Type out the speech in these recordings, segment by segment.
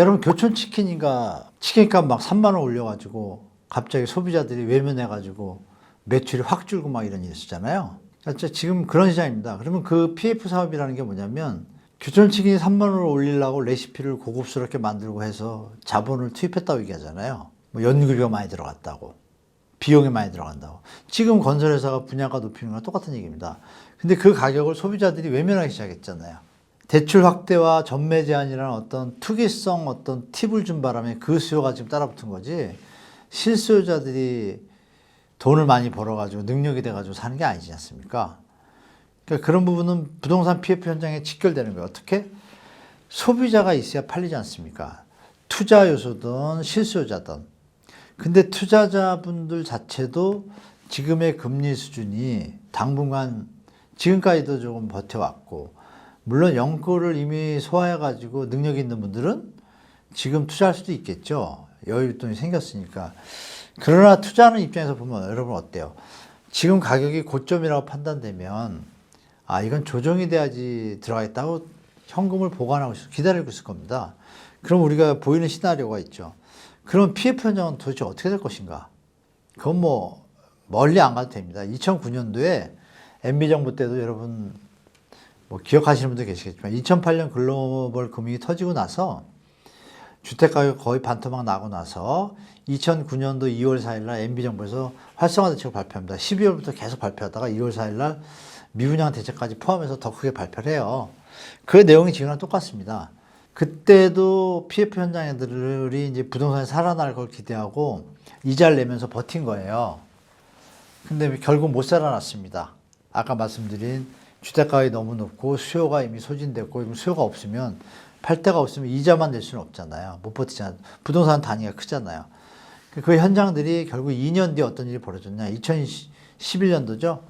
여러분 교촌치킨인가 치킨값 막 3만 원 올려가지고 갑자기 소비자들이 외면해가지고 매출이 확 줄고 막 이런 일이 있었잖아요. 지금 그런 시장입니다. 그러면 그 PF 사업이라는 게 뭐냐면 교촌치킨이 3만 원을 올리려고 레시피를 고급스럽게 만들고 해서 자본을 투입했다고 얘기하잖아요. 뭐 연구비가 많이 들어갔다고, 비용이 많이 들어간다고. 지금 건설회사가 분양가 높이는 거랑 똑같은 얘기입니다. 근데 그 가격을 소비자들이 외면하기 시작했잖아요. 대출 확대와 전매 제한이라는 어떤 투기성 어떤 팁을 준 바람에 그 수요가 지금 따라붙은 거지, 실수요자들이 돈을 많이 벌어가지고 능력이 돼가지고 사는 게 아니지 않습니까? 그러니까 그런 부분은 부동산 PF 현장에 직결되는 거예요. 어떻게? 소비자가 있어야 팔리지 않습니까? 투자 요소든 실수요자든. 근데 투자자분들 자체도 지금의 금리 수준이 당분간 지금까지도 조금 버텨왔고, 물론 연끌을 이미 소화해가지고 능력 있는 분들은 지금 투자할 수도 있겠죠. 여윳돈이 생겼으니까. 그러나 투자하는 입장에서 보면 여러분 어때요? 지금 가격이 고점이라고 판단되면 이건 조정이 돼야지 들어가겠다고 현금을 보관하고 기다리고 있을 겁니다. 그럼 우리가 보이는 시나리오가 있죠. 그럼 PF 현장은 도대체 어떻게 될 것인가? 그건 뭐 멀리 안 가도 됩니다. 2009년도에 MB정부 때도 여러분 뭐 기억하시는 분도 계시겠지만 2008년 글로벌 금융이 터지고 나서 주택가격 거의 반토막 나고 나서 2009년도 2월 4일 날 MB정부에서 활성화 대책을 발표합니다. 12월부터 계속 발표하다가 2월 4일 날 미분양 대책까지 포함해서 더 크게 발표를 해요. 그 내용이 지금랑 똑같습니다. 그때도 PF 현장들이 이제 부동산이 살아날 걸 기대하고 이자를 내면서 버틴 거예요. 근데 결국 못 살아났습니다. 아까 말씀드린 주택가격이 너무 높고 수요가 이미 소진됐고, 수요가 없으면 팔 데가 없으면 이자만 낼 수는 없잖아요. 못 버티잖아요. 부동산 단위가 크잖아요. 그 현장들이 결국 2년 뒤에 어떤 일이 벌어졌냐. 2011년도죠.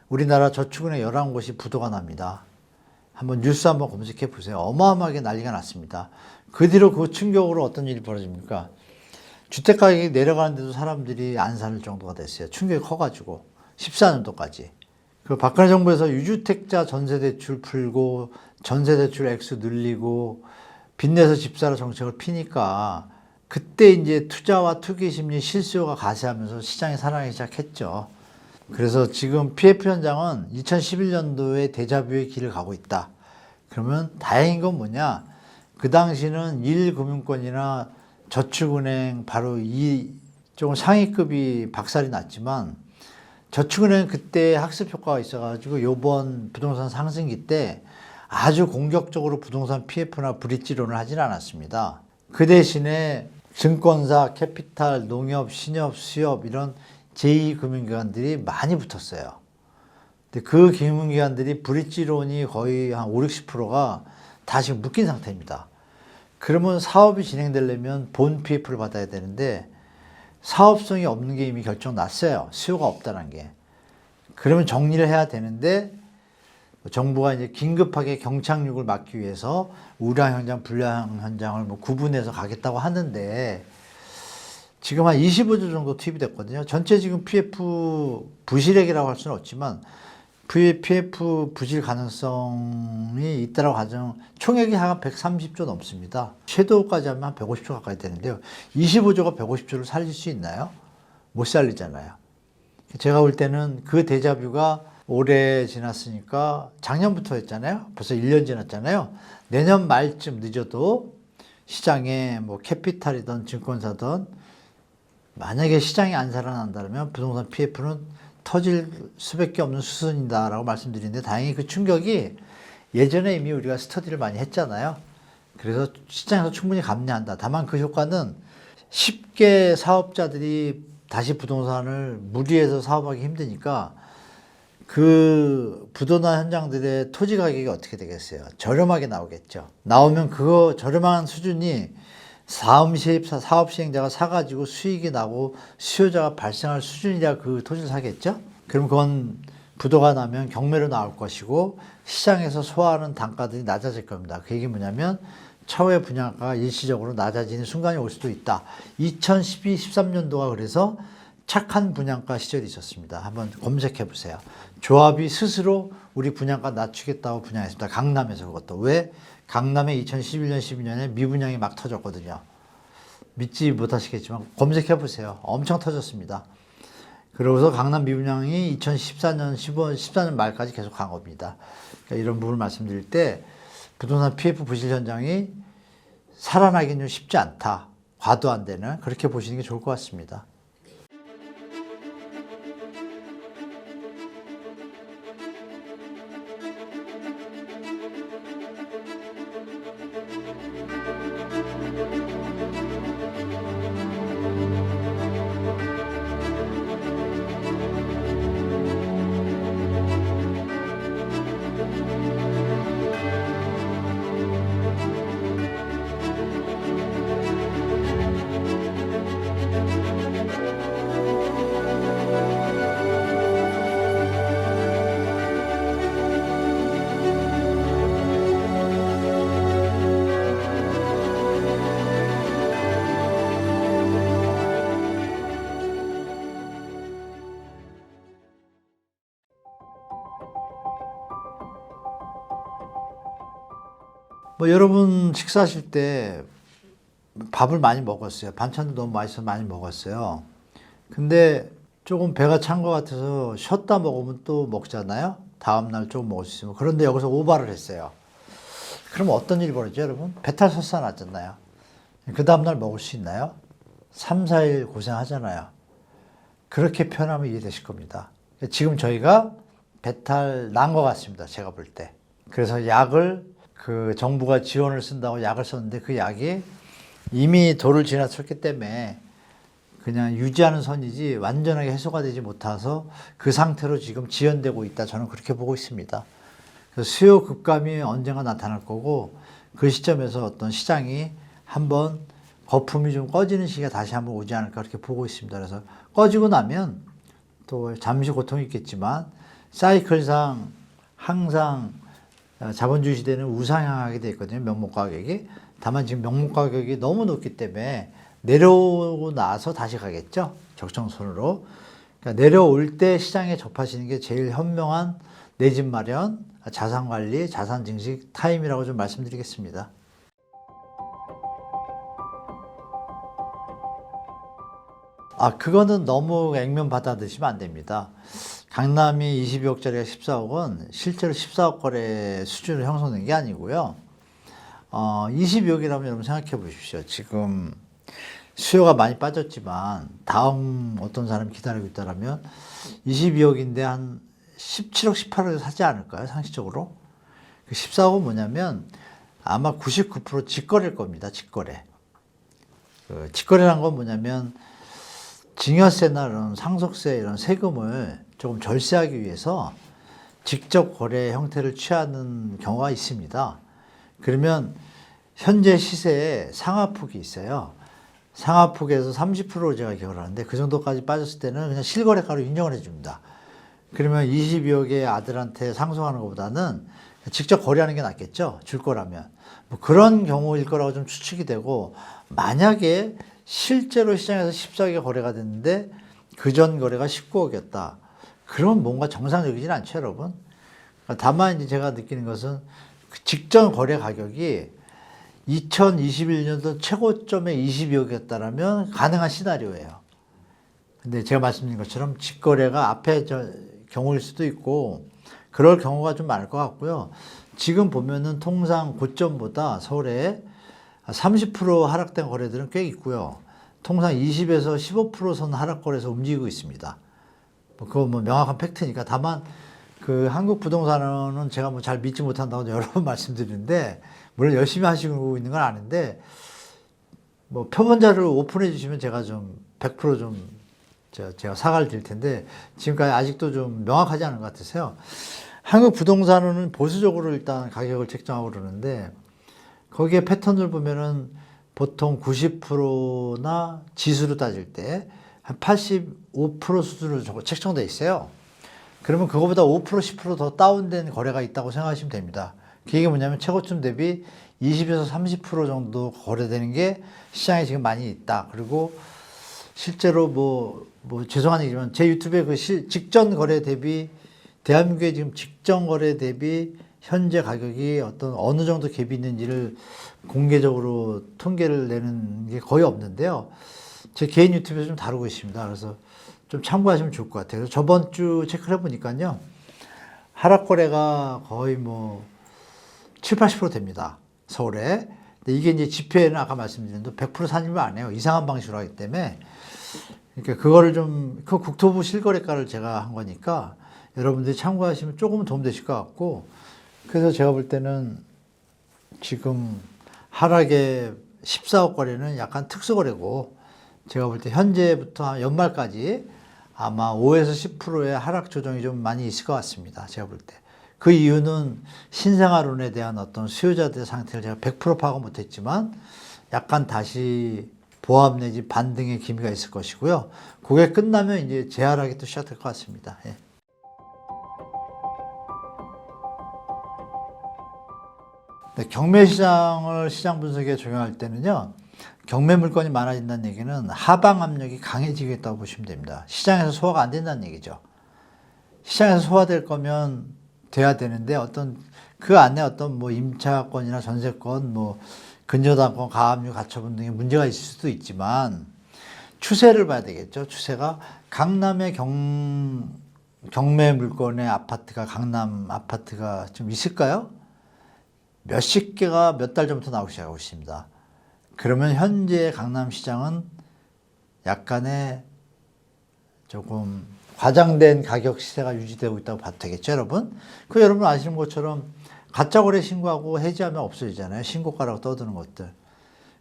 우리나라 저축은행 11곳이 부도가 납니다. 한번 뉴스 한번 검색해 보세요. 어마어마하게 난리가 났습니다. 그 뒤로 그 충격으로 어떤 일이 벌어집니까? 주택가격이 내려가는데도 사람들이 안 살 정도가 됐어요. 충격이 커가지고 14년도까지. 그 박근혜 정부에서 유주택자 전세대출 풀고 전세대출 액수 늘리고 빚내서 집사라 정책을 피니까 그때 이제 투자와 투기 심리 실수요가 가세하면서 시장이 살아나기 시작했죠. 그래서 지금 PF 현장은 2011년도에 데자뷰의 길을 가고 있다. 그러면 다행인 건 뭐냐? 그 당시는 1금융권이나 저축은행 바로 이 조금 상위급이 박살이 났지만 저축은행 그때 학습 효과가 있어가지고 요번 부동산 상승기 때 아주 공격적으로 부동산 PF나 브릿지론을 하진 않았습니다. 그 대신에 증권사, 캐피탈, 농협, 신협, 수협 이런 제2금융기관들이 많이 붙었어요. 근데 그 금융기관들이 브릿지론이 거의 한 50~60%가 다 지금 묶인 상태입니다. 그러면 사업이 진행되려면 본 PF를 받아야 되는데 사업성이 없는 게 이미 결정 났어요. 수요가 없다는 게. 그러면 정리를 해야 되는데 정부가 이제 긴급하게 경착륙을 막기 위해서 우량 현장, 불량 현장을 뭐 구분해서 가겠다고 하는데 지금 한 25조 정도 투입이 됐거든요. 전체 지금 PF 부실액이라고 할 수는 없지만 PF 부실 가능성이 있다라고 가정 총액이 한 130조 넘습니다. 섀도우까지 하면 한 150조 가까이 되는데요. 25조가 150조를 살릴 수 있나요? 못 살리잖아요. 제가 볼 때는 그 데자뷰가 올해 지났으니까 작년부터 했잖아요. 벌써 1년 지났잖아요. 내년 말쯤 늦어도 시장에 뭐 캐피탈이든 증권사든 만약에 시장이 안 살아난다면 부동산 PF는 터질 수밖에 없는 수순이다라고 말씀드리는데 다행히 그 충격이 예전에 이미 우리가 스터디를 많이 했잖아요. 그래서 시장에서 충분히 감내한다. 다만 그 효과는 쉽게 사업자들이 다시 부동산을 무리해서 사업하기 힘드니까 그 부도난 현장들의 토지 가격이 어떻게 되겠어요? 저렴하게 나오겠죠. 나오면 그거 저렴한 수준이 사업 시행자가 사가지고 수익이 나고 수요자가 발생할 수준이라 그 토지를 사겠죠? 그럼 그건 부도가 나면 경매로 나올 것이고 시장에서 소화하는 단가들이 낮아질 겁니다. 그 얘기 뭐냐면 차후에 분양가가 일시적으로 낮아지는 순간이 올 수도 있다. 2012, 13년도가 그래서 착한 분양가 시절이 있었습니다. 한번 검색해 보세요. 조합이 스스로 우리 분양가 낮추겠다고 분양했습니다. 강남에서 그것도. 왜? 강남에 2011년, 12년에 미분양이 막 터졌거든요. 믿지 못하시겠지만 검색해 보세요. 엄청 터졌습니다. 그러고서 강남 미분양이 2014년, 14년 말까지 계속 간 겁니다. 그러니까 이런 부분을 말씀드릴 때 부동산 PF 부실 현장이 살아나기는 쉽지 않다. 과도한 데는 그렇게 보시는 게 좋을 것 같습니다. 뭐 여러분 식사하실 때 밥을 많이 먹었어요. 반찬도 너무 맛있어서 많이 먹었어요. 근데 조금 배가 찬 것 같아서 쉬었다 먹으면 또 먹잖아요. 다음날 조금 먹을 수 있으면. 그런데 여기서 오바를 했어요. 그럼 어떤 일이 벌어지죠, 여러분? 배탈 설사 났잖아요. 그 다음날 먹을 수 있나요? 3, 4일 고생하잖아요. 그렇게 표현하면 이해되실 겁니다. 지금 저희가 배탈 난 것 같습니다. 제가 볼 때. 그래서 약을 정부가 지원을 쓴다고 약을 썼는데 그 약이 이미 도를 지나쳤기 때문에 그냥 유지하는 선이지 완전하게 해소가 되지 못해서 그 상태로 지금 지연되고 있다. 저는 그렇게 보고 있습니다. 그래서 수요 급감이 언젠가 나타날 거고 그 시점에서 어떤 시장이 한번 거품이 좀 꺼지는 시기가 다시 한번 오지 않을까 그렇게 보고 있습니다. 그래서 꺼지고 나면 또 잠시 고통이 있겠지만 사이클상 항상 자본주의 시대는 우상향하게 되어 있거든요. 명목 가격이. 다만 지금 명목 가격이 너무 높기 때문에 내려오고 나서 다시 가겠죠. 적정선으로. 그러니까 내려올 때 시장에 접하시는 게 제일 현명한 내 집 마련, 자산 관리, 자산 증식 타임이라고 좀 말씀드리겠습니다. 그거는 너무 액면 받아드시면 안 됩니다. 강남이 22억짜리가 14억은 실제로 14억 거래 수준으로 형성된 게 아니고요. 22억이라면 여러분 생각해 보십시오. 지금 수요가 많이 빠졌지만 다음 어떤 사람이 기다리고 있다면 22억인데 한 17억, 18억에 사지 않을까요? 상식적으로. 그 14억은 뭐냐면 아마 99% 직거래일 겁니다. 직거래. 직거래란 건 뭐냐면 증여세나 이런 상속세 이런 세금을 조금 절세하기 위해서 직접 거래 형태를 취하는 경우가 있습니다. 그러면 현재 시세에 상하폭이 있어요. 상하폭에서 30%로 제가 기억을 하는데 그 정도까지 빠졌을 때는 그냥 실거래가로 인정을 해줍니다. 그러면 22억의 아들한테 상속하는 것보다는 직접 거래하는 게 낫겠죠. 줄 거라면. 뭐 그런 경우일 거라고 좀 추측이 되고 만약에 실제로 시장에서 14억에 거래가 됐는데 그 전 거래가 19억이었다. 그러면 뭔가 정상적이진 않죠, 여러분. 다만 이제 제가 느끼는 것은 그 직전 거래 가격이 2021년도 최고점에 22억이었다라면 가능한 시나리오예요. 근데 제가 말씀드린 것처럼 직거래가 앞에 경우일 수도 있고 그럴 경우가 좀 많을 것 같고요. 지금 보면은 통상 고점보다 서울에 30% 하락된 거래들은 꽤 있고요. 통상 20에서 15% 하락 거래에서 움직이고 있습니다. 그건 뭐 명확한 팩트니까. 다만 그 한국 부동산은 제가 뭐 잘 믿지 못한다고 여러 번 말씀드리는데 물론 열심히 하시고 있는 건 아는데 뭐 표본자를 오픈해 주시면 제가 좀 100% 제가 사과를 드릴 텐데 지금까지 아직도 좀 명확하지 않은 것 같으세요. 한국 부동산은 보수적으로 일단 가격을 책정하고 그러는데 거기에 패턴을 보면은 보통 90%나 지수로 따질 때 한 85% 수준으로 책정되어 있어요. 그러면 그거보다 5%, 10% 더 다운된 거래가 있다고 생각하시면 됩니다. 그게 뭐냐면 최고점 대비 20에서 30% 정도 거래되는 게 시장에 지금 많이 있다. 그리고 실제로 뭐 죄송한 얘기지만 제 유튜브에 그 직전 거래 대비 대한민국의 지금 직전 거래 대비 현재 가격이 어느 정도 갭이 있는지를 공개적으로 통계를 내는 게 거의 없는데요. 제 개인 유튜브에서 좀 다루고 있습니다. 그래서 좀 참고하시면 좋을 것 같아요. 그래서 저번 주 체크를 해보니까요. 하락 거래가 거의 뭐 7, 80% 됩니다. 서울에. 근데 이게 이제 집회는 아까 말씀드린 대로 100% 산입을 안 해요. 이상한 방식으로 하기 때문에. 그러니까 그거를 그 국토부 실거래가를 제가 한 거니까 여러분들이 참고하시면 조금은 도움되실 것 같고, 그래서 제가 볼 때는 지금 하락의 14억 거래는 약간 특수거래고, 제가 볼 때 현재부터 연말까지 아마 5에서 10%의 하락 조정이 좀 많이 있을 것 같습니다. 제가 볼 때. 그 이유는 신생아론에 대한 어떤 수요자들의 상태를 제가 100% 파악은 못했지만 약간 다시 보합 내지 반등의 기미가 있을 것이고요. 그게 끝나면 이제 재하락이 또 시작될 것 같습니다. 예. 경매 시장을 시장 분석에 적용할 때는요. 경매 물건이 많아진다는 얘기는 하방 압력이 강해지겠다고 보시면 됩니다. 시장에서 소화가 안 된다는 얘기죠. 시장에서 소화될 거면 돼야 되는데 그 안에 뭐 임차권이나 전세권, 뭐 근저당권, 가압류, 가처분 등의 문제가 있을 수도 있지만 추세를 봐야 되겠죠. 추세가 강남의 경매 물건의 아파트가, 강남 아파트가 좀 있을까요? 몇십 개가 몇 달 전부터 나오기 시작하고 있습니다. 그러면 현재 강남 시장은 약간의 조금 과장된 가격 시세가 유지되고 있다고 봐도 되겠죠, 여러분? 여러분 아시는 것처럼 가짜 거래 신고하고 해지하면 없어지잖아요. 신고가라고 떠드는 것들.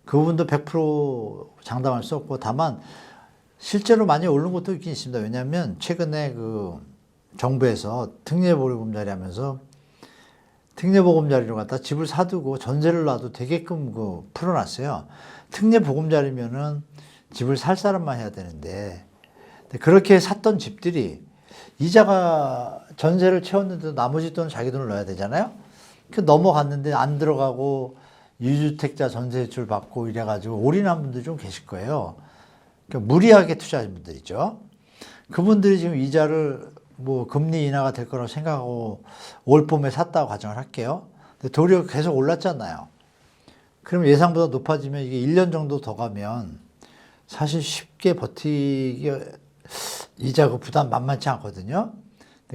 그 부분도 100% 장담할 수 없고, 다만 실제로 많이 오른 것도 있긴 있습니다. 왜냐하면 최근에 그 정부에서 특례보금자리 하면서 특례보금자리로 갖다 집을 사두고 전세를 놔도 되게끔 풀어놨어요. 특례보금자리면은 집을 살 사람만 해야 되는데, 그렇게 샀던 집들이 이자가 전세를 채웠는데도 나머지 돈은 자기 돈을 넣어야 되잖아요. 넘어갔는데 안 들어가고 유주택자 전세 대출 받고 이래가지고 올인한 분들이 좀 계실 거예요. 그러니까 무리하게 투자하신 분들이죠. 그분들이 지금 이자를 뭐 금리 인하가 될 거라고 생각하고 올 봄에 샀다고 가정을 할게요. 근데 도리어 계속 올랐잖아요. 그럼 예상보다 높아지면 이게 1년 정도 더 가면 사실 쉽게 버티기 이자 그 부담 만만치 않거든요.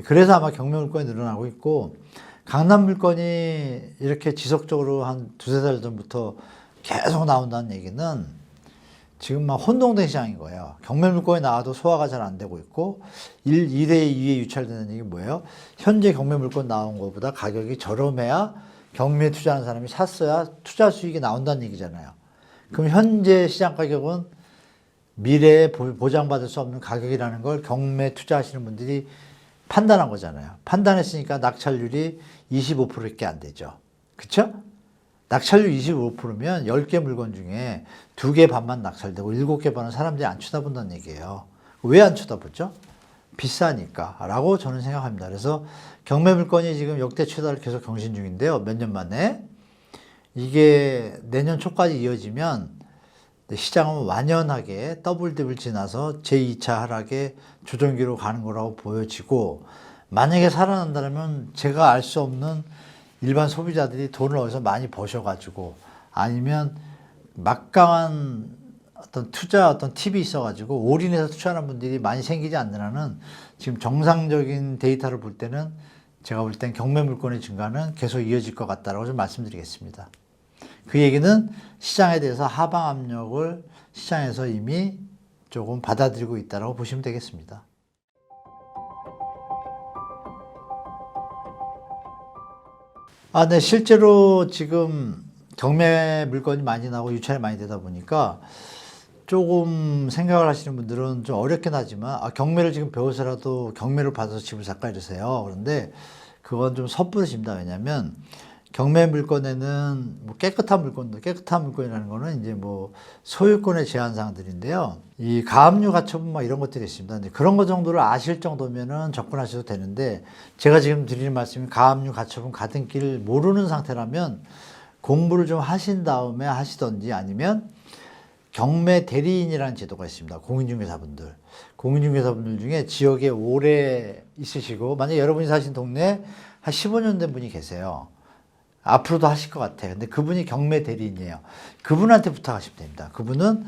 그래서 아마 경매 물건이 늘어나고 있고, 강남 물건이 이렇게 지속적으로 한 두세 달 전부터 계속 나온다는 얘기는 지금 막 혼동된 시장인 거예요. 경매 물건이 나와도 소화가 잘 안 되고 있고, 1회, 2회 유찰되는 얘기 뭐예요? 현재 경매 물건 나온 것보다 가격이 저렴해야 경매에 투자하는 사람이 샀어야 투자 수익이 나온다는 얘기잖아요. 그럼 현재 시장 가격은 미래에 보장받을 수 없는 가격이라는 걸 경매 투자하시는 분들이 판단한 거잖아요. 판단했으니까 낙찰률이 25%밖에 안 되죠. 그쵸? 낙찰률 25%면 10개 물건 중에 2개 반만 낙찰되고 7개 반은 사람들이 안 쳐다본다는 얘기예요. 왜 안 쳐다보죠? 비싸니까 라고 저는 생각합니다. 그래서 경매 물건이 지금 역대 최다를 계속 경신 중인데요. 몇 년 만에. 이게 내년 초까지 이어지면 시장은 완연하게 더블딥을 지나서 제2차 하락의 조정기로 가는 거라고 보여지고, 만약에 살아난다면 제가 알 수 없는 일반 소비자들이 돈을 어디서 많이 버셔가지고, 아니면 막강한 어떤 팁이 있어가지고 올인해서 투자하는 분들이 많이 생기지 않는 한은 지금 정상적인 데이터를 볼 때는 제가 볼 땐 경매 물건의 증가는 계속 이어질 것 같다라고 좀 말씀드리겠습니다. 그 얘기는 시장에 대해서 하방 압력을 시장에서 이미 조금 받아들이고 있다고 보시면 되겠습니다. 네, 실제로 지금 경매 물건이 많이 나오고 유찰이 많이 되다 보니까 조금 생각을 하시는 분들은 좀 어렵긴 하지만, 경매를 지금 배워서라도 경매를 받아서 집을 살까 이러세요. 그런데 그건 좀 섣부르십니다. 왜냐하면 경매 물건에는 뭐 깨끗한 물건이라는 거는 이제 뭐 소유권의 제한사항들인데요. 이 가압류 가처분 막 이런 것들이 있습니다. 근데 그런 거 정도를 아실 정도면은 접근하셔도 되는데, 제가 지금 드리는 말씀이 가압류 가처분 가등기를 모르는 상태라면 공부를 좀 하신 다음에 하시던지, 아니면 경매 대리인이라는 제도가 있습니다. 공인중개사분들 중에 지역에 오래 있으시고, 만약 여러분이 사신 동네에 한 15년 된 분이 계세요. 앞으로도 하실 것 같아요. 근데 그분이 경매 대리인이에요. 그분한테 부탁하시면 됩니다. 그분은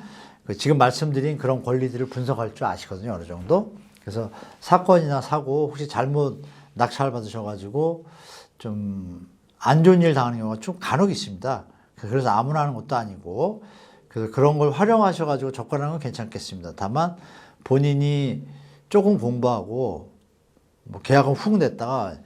지금 말씀드린 그런 권리들을 분석할 줄 아시거든요. 어느 정도. 그래서 사건이나 사고 혹시 잘못 낙찰 받으셔가지고 좀 안 좋은 일 당하는 경우가 좀 간혹 있습니다. 그래서 아무나 하는 것도 아니고 그래서 그런 걸 활용하셔가지고 접근하는 건 괜찮겠습니다. 다만 본인이 조금 공부하고 뭐 계약금 훅 냈다가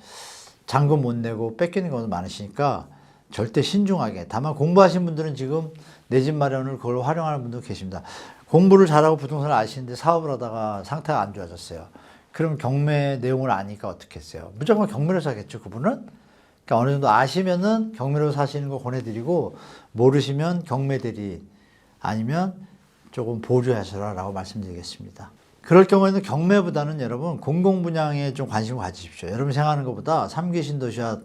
잔금 못 내고 뺏기는 경우도 많으시니까 절대 신중하게. 다만 공부하신 분들은 지금 내 집 마련을 그걸 활용하는 분도 계십니다. 공부를 잘하고 부동산을 아시는데 사업을 하다가 상태가 안 좋아졌어요. 그럼 경매 내용을 아니까 어떻게 했어요? 무조건 경매로 사겠죠, 그분은? 그러니까 어느 정도 아시면은 경매로 사시는 거 권해드리고 모르시면 경매 대리 아니면 조금 보조하셔라라고 말씀드리겠습니다. 그럴 경우에는 경매보다는 여러분 공공분양에 좀 관심을 가지십시오. 여러분 생각하는 것보다 3기 신도시와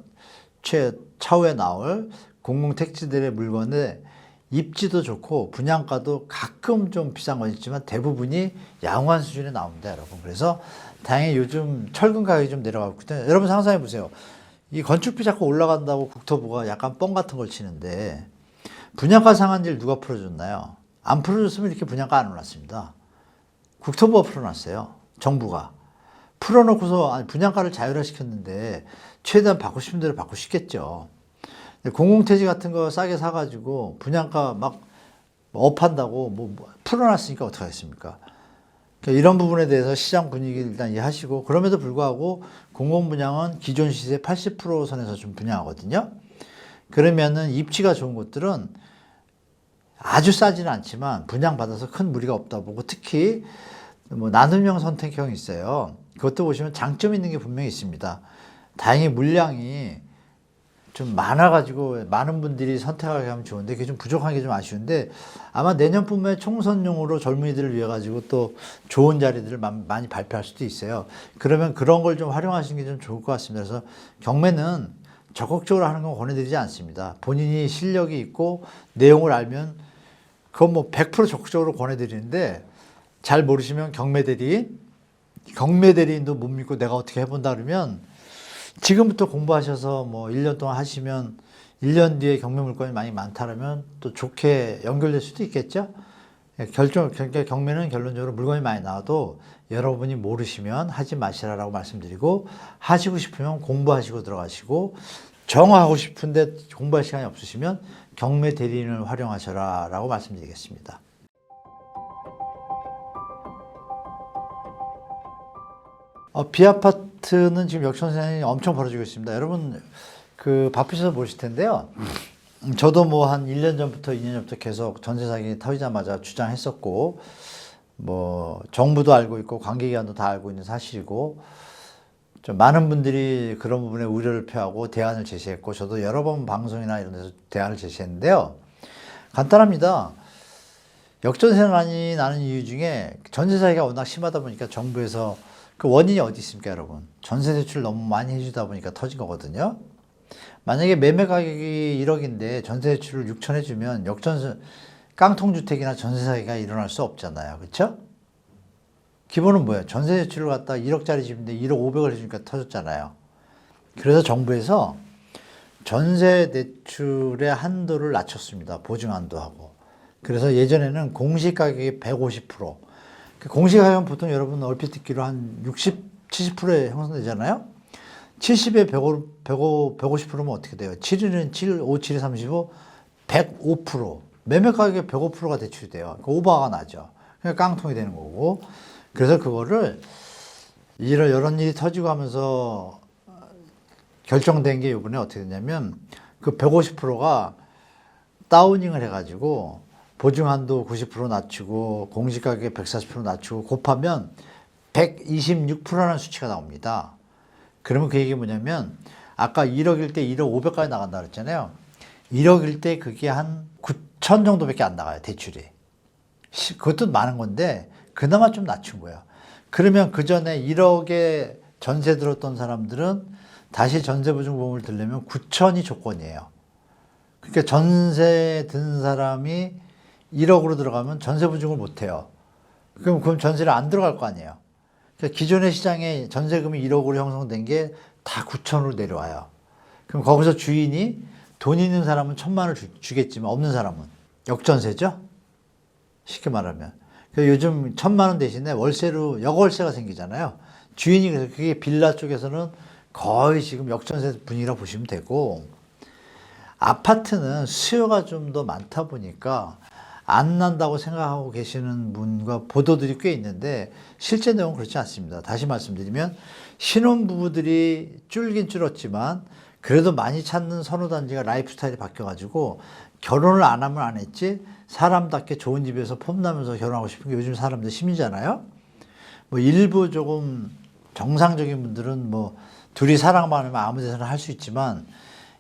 차후에 나올 공공택지들의 물건에 입지도 좋고 분양가도 가끔 좀 비싼 건 있지만 대부분이 양호한 수준에 나옵니다, 여러분. 그래서 다행히 요즘 철근 가격이 좀 내려가고 있거든요. 여러분 상상해 보세요. 이 건축비 자꾸 올라간다고 국토부가 약간 뻥 같은 걸 치는데 분양가 상한제를 누가 풀어줬나요? 안 풀어줬으면 이렇게 분양가 안 올랐습니다. 국토부가 풀어놨어요. 정부가. 풀어놓고서 분양가를 자율화시켰는데 최대한 받고 싶은 대로 받고 싶겠죠. 공공택지 같은 거 싸게 사가지고 분양가 막 업한다고 뭐 풀어놨으니까 어떡하겠습니까? 그러니까 이런 부분에 대해서 시장 분위기를 일단 이해하시고 그럼에도 불구하고 공공분양은 기존 시세 80% 선에서 좀 분양하거든요. 그러면은 입지가 좋은 곳들은 아주 싸지는 않지만 분양받아서 큰 무리가 없다 보고 특히 뭐 나눔형 선택형이 있어요. 그것도 보시면 장점이 있는 게 분명히 있습니다. 다행히 물량이 좀 많아가지고 많은 분들이 선택하게 하면 좋은데 그게 좀 부족한 게 좀 아쉬운데 아마 내년쯤에 총선용으로 젊은이들을 위해 가지고 또 좋은 자리들을 많이 발표할 수도 있어요. 그러면 그런 걸 좀 활용하시는 게 좀 좋을 것 같습니다. 그래서 경매는 적극적으로 하는 건 권해드리지 않습니다. 본인이 실력이 있고 내용을 알면 그건 뭐 100% 적극적으로 권해드리는데 잘 모르시면 경매 대리인도 못 믿고 내가 어떻게 해본다 그러면 지금부터 공부하셔서 뭐 1년 동안 하시면 1년 뒤에 경매 물건이 많이 많다면 또 좋게 연결될 수도 있겠죠. 경매는 결론적으로 물건이 많이 나와도 여러분이 모르시면 하지 마시라라고 말씀드리고 하시고 싶으면 공부하시고 들어가시고 정하고 싶은데 공부할 시간이 없으시면 경매 대리인을 활용하셔라라고 말씀드리겠습니다. 비아파트는 지금 역전세상이 엄청 벌어지고 있습니다. 여러분 바쁘셔서 모르실 텐데요. 저도 뭐 한 1년 전부터 2년 전부터 계속 전세 사기 터지자마자 주장했었고 뭐 정부도 알고 있고 관계기관도 다 알고 있는 사실이고 좀 많은 분들이 그런 부분에 우려를 표하고 대안을 제시했고 저도 여러 번 방송이나 이런 데서 대안을 제시했는데요. 간단합니다. 역전세난이 나는 이유 중에 전세 사기가 워낙 심하다 보니까 정부에서 그 원인이 어디 있습니까, 여러분? 전세 대출 너무 많이 해주다 보니까 터진 거거든요. 만약에 매매 가격이 1억인데 전세 대출을 6천 해주면 깡통주택이나 전세 사기가 일어날 수 없잖아요. 그렇죠? 기본은 뭐예요? 전세 대출을 갖다 1억짜리 집인데 1억 5백을 해주니까 터졌잖아요. 그래서 정부에서 전세 대출의 한도를 낮췄습니다. 보증한도 하고. 그래서 예전에는 공시가격이 150%. 공시가격은 보통 여러분 얼핏 듣기로 한 60, 70%에 형성되잖아요. 70에 150%면 어떻게 돼요? 7일은 7, 5, 7이 35, 105%. 매매 가격의 105%가 대출이 돼요. 오버가 나죠. 그러니까 깡통이 되는 거고. 그래서 그거를 이런 일이 터지고 하면서 결정된 게 이번에 어떻게 됐냐면 그 150%가 다우닝을 해가지고 보증한도 90% 낮추고 공시가격 140% 낮추고 곱하면 126%라는 수치가 나옵니다. 그러면 그 얘기 뭐냐면 아까 1억일 때 1억 500까지 나간다 그랬잖아요. 1억일 때 그게 한 9천 정도밖에 안 나가요, 대출이. 그것도 많은 건데 그나마 좀 낮춘 거예요. 그러면 그 전에 1억에 전세 들었던 사람들은 다시 전세보증보험을 들려면 9천이 조건이에요. 그러니까 전세 든 사람이 1억으로 들어가면 전세 보증을 못 해요. 그럼 전세를 안 들어갈 거 아니에요. 그러니까 기존의 시장에 전세금이 1억으로 형성된 게 다 9천으로 내려와요. 그럼 거기서 주인이 돈 있는 사람은 1,000만 원을 주겠지만 없는 사람은 역전세죠? 쉽게 말하면. 그래서 요즘 1,000만 원 대신에 월세로 역월세가 생기잖아요. 주인이 그래서 그게 빌라 쪽에서는 거의 지금 역전세 분위기라고 보시면 되고, 아파트는 수요가 좀 더 많다 보니까 안 난다고 생각하고 계시는 분과 보도들이 꽤 있는데 실제 내용은 그렇지 않습니다. 다시 말씀드리면 신혼부부들이 줄긴 줄었지만 그래도 많이 찾는 선호단지가 라이프 스타일이 바뀌어가지고 결혼을 안 하면 안 했지 사람답게 좋은 집에서 폼나면서 결혼하고 싶은 게 요즘 사람들 심이잖아요. 뭐 일부 조금 정상적인 분들은 뭐 둘이 사랑만 하면 아무 데서나 할 수 있지만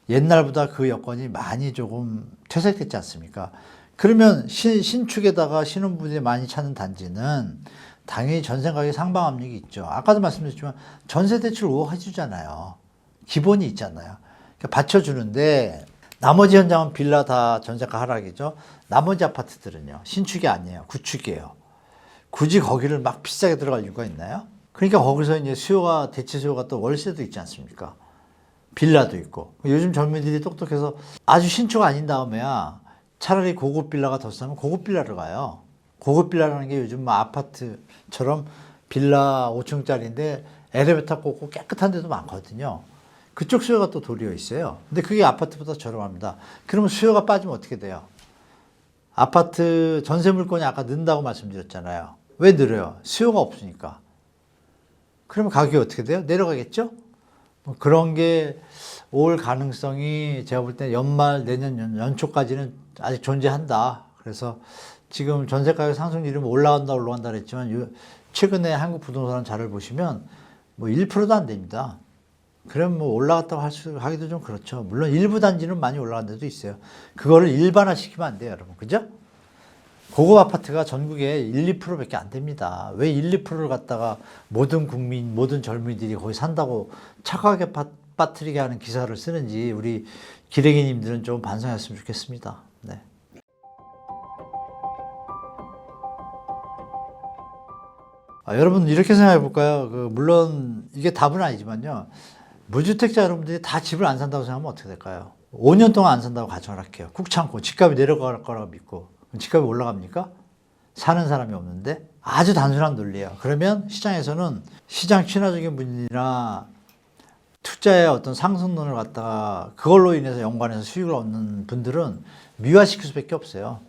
옛날보다 그 여건이 많이 조금 퇴색됐지 않습니까? 그러면 신축에다가 신혼부부들이 많이 찾는 단지는 당연히 전세 가격이 상방 압력이 있죠. 아까도 말씀드렸지만 전세 대출 5억 해주잖아요. 기본이 있잖아요. 그러니까 받쳐주는데 나머지 현장은 빌라 다 전세가 하락이죠. 나머지 아파트들은요. 신축이 아니에요. 구축이에요. 굳이 거기를 막 비싸게 들어갈 이유가 있나요? 그러니까 거기서 이제 수요가 대체 수요가 또 월세도 있지 않습니까? 빌라도 있고. 요즘 젊은이들이 똑똑해서 아주 신축 아닌 다음에야 차라리 고급 빌라가 더 싸면 고급 빌라를 가요. 고급 빌라라는 게 요즘 뭐 아파트처럼 빌라 5층짜리인데 엘리베이터 꽂고 깨끗한 데도 많거든요. 그쪽 수요가 또 도리어 있어요. 근데 그게 아파트보다 저렴합니다. 그러면 수요가 빠지면 어떻게 돼요? 아파트 전세 물건이 아까 는다고 말씀드렸잖아요. 왜 늘어요? 수요가 없으니까. 그러면 가격이 어떻게 돼요? 내려가겠죠? 뭐 그런 게 올 가능성이 제가 볼 때 연말 내년 연초까지는 아직 존재한다. 그래서 지금 전세 가격 상승률이 올라간다 그랬지만 최근에 한국 부동산 자료를 보시면 뭐 1%도 안 됩니다. 그럼 뭐 올라갔다고 하기도 좀 그렇죠. 물론 일부 단지는 많이 올라간 데도 있어요. 그거를 일반화시키면 안 돼요, 여러분. 그죠? 고급 아파트가 전국에 1, 2%밖에 안 됩니다. 왜 1, 2%를 갖다가 모든 국민, 모든 젊은이들이 거기 산다고 착하게 빠뜨리게 하는 기사를 쓰는지 우리 기레기님들은 좀 반성했으면 좋겠습니다. 네. 여러분 이렇게 생각해 볼까요? 물론 이게 답은 아니지만요. 무주택자 여러분들이 다 집을 안 산다고 생각하면 어떻게 될까요? 5년 동안 안 산다고 가정을 할게요. 국 참고 집값이 내려갈 거라고 믿고. 집값이 올라갑니까? 사는 사람이 없는데? 아주 단순한 논리예요. 그러면 시장에서는 시장 친화적인 분이나 투자의 어떤 상승론을 갖다가 그걸로 인해서 연관해서 수익을 얻는 분들은 미화시킬 수밖에 없어요.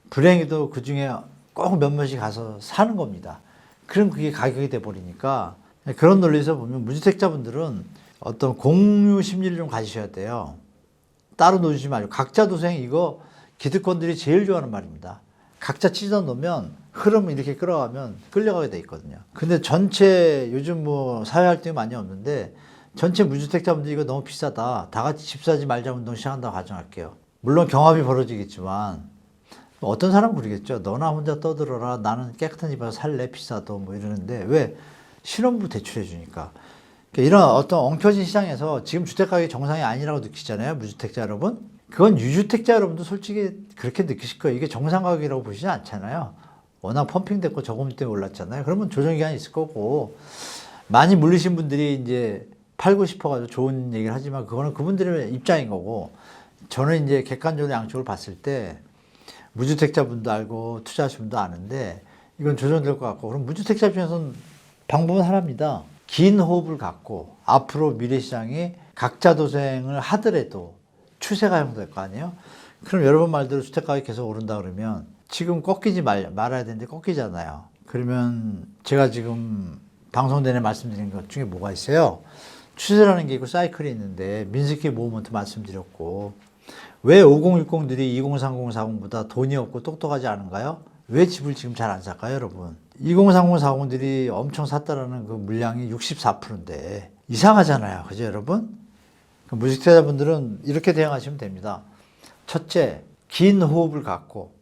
불행히도 그 중에 꼭 몇몇이 가서 사는 겁니다. 그럼 그게 가격이 돼버리니까 그런 논리에서 보면 무주택자분들은 어떤 공유 심리를 좀 가지셔야 돼요. 따로 놓으시지 말고 각자 도생 이거 기득권들이 제일 좋아하는 말입니다. 각자 찢어 놓으면 흐름을 이렇게 끌어가면 끌려가게 돼 있거든요. 근데 전체 요즘 뭐 사회 활동이 많이 없는데 전체 무주택자분들이 이거 너무 비싸다. 다 같이 집 사지 말자 운동 시작한다고 가정할게요. 물론 경합이 벌어지겠지만 어떤 사람은 그러겠죠. 너나 혼자 떠들어라. 나는 깨끗한 집에서 살래. 비싸도 뭐 이러는데 왜? 신혼부부 대출해 주니까. 그러니까 이런 어떤 엉켜진 시장에서 지금 주택가격이 정상이 아니라고 느끼잖아요. 무주택자 여러분. 그건 유주택자 여러분도 솔직히 그렇게 느끼실 거예요. 이게 정상 가격이라고 보시지 않잖아요. 워낙 펌핑됐고 저금 때문에 올랐잖아요. 그러면 조정기간이 있을 거고 많이 물리신 분들이 이제 팔고 싶어가지고 좋은 얘기를 하지만 그거는 그분들의 입장인 거고 저는 이제 객관적으로 양쪽을 봤을 때 무주택자 분도 알고 투자하신 분도 아는데 이건 조정될 것 같고 그럼 무주택자 입장에서는 방법은 하나입니다. 긴 호흡을 갖고 앞으로 미래시장이 각자 도생을 하더라도 추세가 형성될 거 아니에요? 그럼 여러분 말대로 주택가격이 계속 오른다 그러면 지금 꺾이지 말아야 되는데 꺾이잖아요. 그러면 제가 지금 방송 내내 말씀드린 것 중에 뭐가 있어요? 추세라는 게 있고 사이클이 있는데 민스키 모먼트 말씀드렸고 왜 5060들이 2030, 40보다 돈이 없고 똑똑하지 않은가요? 왜 집을 지금 잘 안 살까요, 여러분? 2030, 40들이 엄청 샀다라는 그 물량이 64%인데 이상하잖아요. 그죠, 여러분? 무주택자분들은 이렇게 대응하시면 됩니다. 첫째, 긴 호흡을 갖고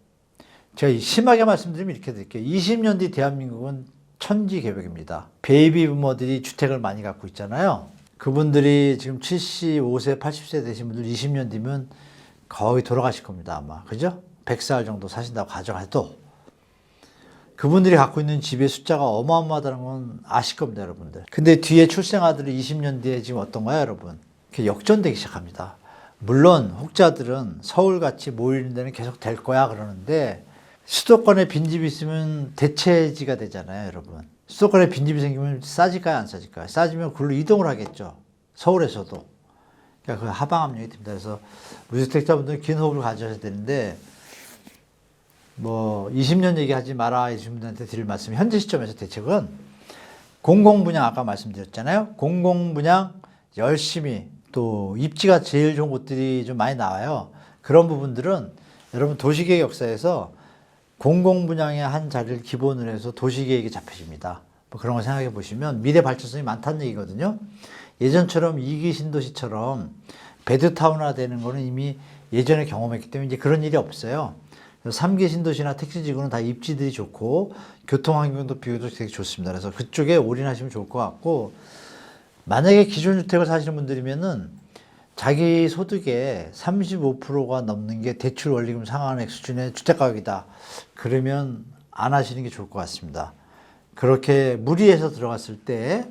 제가 심하게 말씀드리면 이렇게 드릴게요. 20년 뒤 대한민국은 천지개벽입니다. 베이비 부머들이 주택을 많이 갖고 있잖아요. 그분들이 지금 75세, 80세 되신 분들 20년 뒤면 거의 돌아가실 겁니다, 아마. 그죠? 100살 정도 사신다고 가정해도. 그분들이 갖고 있는 집의 숫자가 어마어마하다는 건 아실 겁니다, 여러분들. 근데 뒤에 출생아들이 20년 뒤에 지금 어떤가요, 여러분? 역전되기 시작합니다. 물론 혹자들은 서울같이 모이는 데는 계속 될 거야 그러는데 수도권에 빈집이 있으면 대체지가 되잖아요, 여러분. 수도권에 빈집이 생기면 싸질까요, 안 싸질까요? 싸지면 그걸로 이동을 하겠죠. 서울에서도. 그러니까 그 하방 압력이 됩니다. 그래서 무주택자분들은 긴 호흡을 가져야 되는데 뭐 20년 얘기하지 마라 이런 분들한테 드릴 말씀이 현재 시점에서 대책은 공공분양 아까 말씀드렸잖아요. 공공분양 열심히 또 입지가 제일 좋은 곳들이 좀 많이 나와요. 그런 부분들은 여러분 도시계획 역사에서 공공분양의 한 자리를 기본으로 해서 도시계획이 잡혀집니다. 뭐 그런 거 생각해 보시면 미래 발전성이 많다는 얘기거든요. 예전처럼 2기 신도시처럼 베드타운화 되는 거는 이미 예전에 경험했기 때문에 이제 그런 일이 없어요. 3기 신도시나 택지지구는 다 입지들이 좋고 교통환경도 비교적 되게 좋습니다. 그래서 그쪽에 올인하시면 좋을 것 같고 만약에 기존주택을 사시는 분들이면은 자기 소득의 35%가 넘는 게 대출 원리금 상환액 수준의 주택가격이다. 그러면 안 하시는 게 좋을 것 같습니다. 그렇게 무리해서 들어갔을 때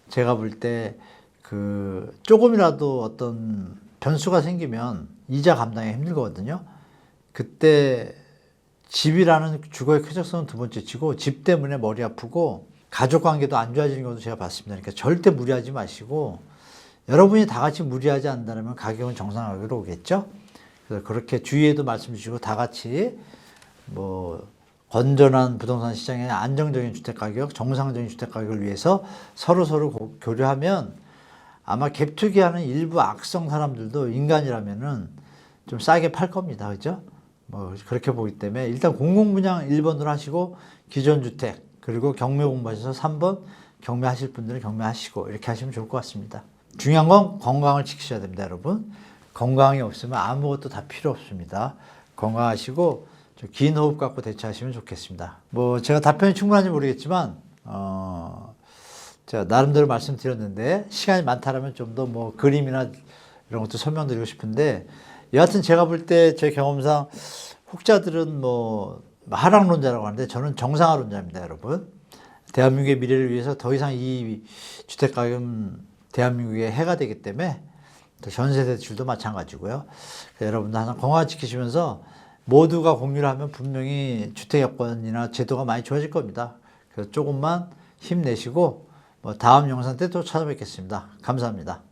제가 볼 때 그 조금이라도 어떤 변수가 생기면 이자 감당이 힘들거든요. 그때 집이라는 주거의 쾌적성은 두 번째 치고 집 때문에 머리 아프고 가족 관계도 안 좋아지는 것도 제가 봤습니다. 그러니까 절대 무리하지 마시고 여러분이 다 같이 무리하지 않는다면 가격은 정상 가격으로 오겠죠. 그래서 그렇게 주위에도 말씀 주시고 다 같이 뭐 건전한 부동산 시장의 안정적인 주택 가격, 정상적인 주택 가격을 위해서 서로 교류하면 아마 갭투기하는 일부 악성 사람들도 인간이라면은 좀 싸게 팔 겁니다. 그죠? 뭐 그렇게 보기 때문에 일단 공공분양 1번으로 하시고 기존 주택 그리고 경매 공부하셔서 3번 경매하실 분들은 경매하시고 이렇게 하시면 좋을 것 같습니다. 중요한 건 건강을 지키셔야 됩니다, 여러분. 건강이 없으면 아무것도 다 필요 없습니다. 건강하시고 좀 긴 호흡 갖고 대처하시면 좋겠습니다. 뭐 제가 답변이 충분한지 모르겠지만 제가 나름대로 말씀드렸는데 시간이 많다면 좀 더 뭐 그림이나 이런 것도 설명드리고 싶은데 여하튼 제가 볼 때 제 경험상 혹자들은 뭐 하락론자라고 하는데 저는 정상화론자입니다, 여러분. 대한민국의 미래를 위해서 더 이상 이 주택가격은 대한민국에 해가 되기 때문에 전세 대출도 마찬가지고요. 여러분들 항상 건강 지키시면서 모두가 공유를 하면 분명히 주택 여건이나 제도가 많이 좋아질 겁니다. 그래서 조금만 힘내시고 뭐 다음 영상 때 또 찾아뵙겠습니다. 감사합니다.